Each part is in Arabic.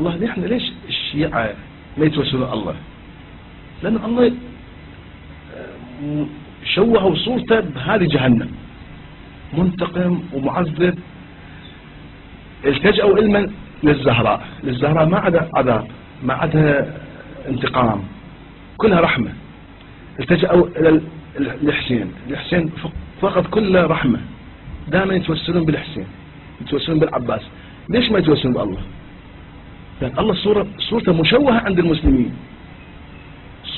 الله احنا ليش الشيعة ما يتوسلون الله؟ لأن الله شوهوا صورته بهذه جهنم، منتقم ومعذب. التجأوا علما للزهراء ما عدا عذاب، ما عدا انتقام، كلها رحمة. التجأوا إلى الحسين فقط كله رحمة. دائما يتوسلون بالحسين، يتوسلون بالعباس. ليش ما يتوسلون بالله؟ لأن الله صورته مشوهة عند المسلمين،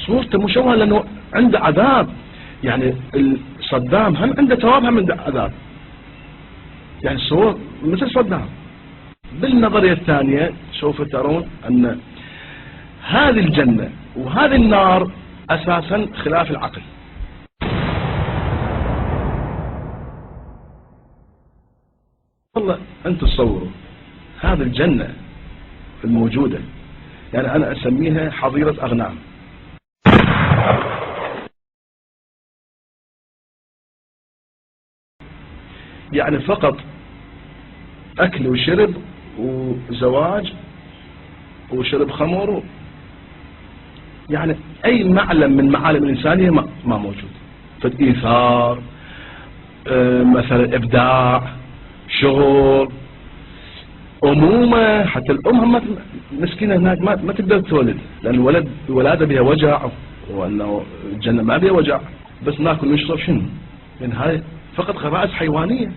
صورته مشوهة لأنه عنده عذاب. يعني صدام هم عنده ثواب هم عنده عذاب، يعني صور مثل صدام. بالنظرية الثانية سوف ترون أن هذه الجنة وهذه النار أساسا خلاف العقل. والله أنتم تصوروا هذه الجنة الموجودة، يعني أنا أسميها حظيرة أغنام. يعني فقط أكل وشرب وزواج وشرب خمر، يعني أي معلم من معالم الإنسانية ما موجود. فالإيثار مثلا إبداع، شغل، أمومة. حتى الأم مسكينة هناك ما تقدر تولد، لأن الولادة بها وجع، وأنه الجنة ما بها وجع، بس ناكل ونشرب. شنو؟ لأن هاي فقط غرائز حيوانية.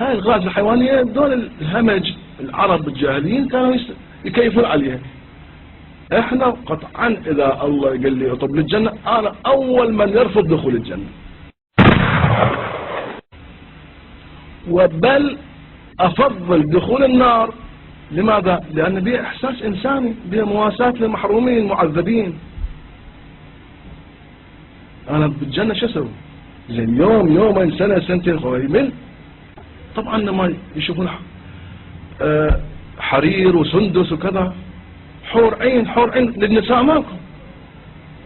هاي الغرائز الحيوانية دول الهمج العرب الجاهليين كانوا يكيفون عليها. احنا قطعا إذا الله قال لي اطلب للجنة، أنا أول من يرفض دخول الجنة، وبل أفضل دخول النار. لماذا؟ لأن بها إحساس إنساني، بها مواساة للمحرومين المعذبين. أنا بالجنة شو أسوي؟ زين يوم يومين سنة سنتين خوي طبعا لما يشوفون حرير وسندس وكذا، حور عين للنساء ماكو.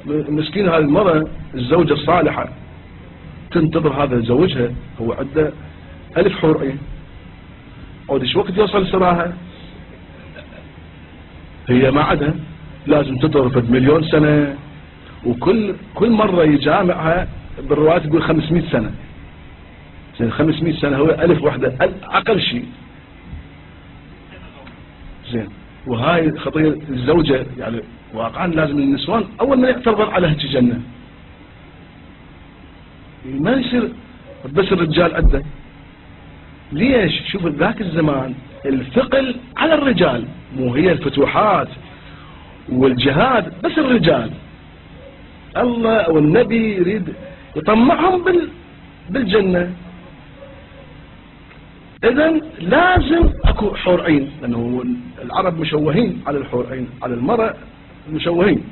مسكين هذه المرأة الزوجة الصالحة تنتظر هذا زوجها، هو عنده 1000 حور عين، عود ايش وقت يوصل سراها؟ هي ما عدها، لازم تطرف 1,000,000 سنة، وكل مرة يجامعها بالرواية تقول 500 سنة. زين 500 سنة هو 1000 وحدة أقل شيء. زين وهاي خطية الزوجة، يعني واقعا لازم النسوان أول ما يعترضون على هيك جنة، ما يصير بس الرجال عنده. ليش؟ شوف ذاك الزمان الثقل على الرجال، مو هي الفتوحات والجهاد بس الرجال. الله والنبي يريد يطمعهم بالجنة. إذن لازم أكو حور عين، لأنه العرب مشوهين على الحور عين، على المرأة مشوهين.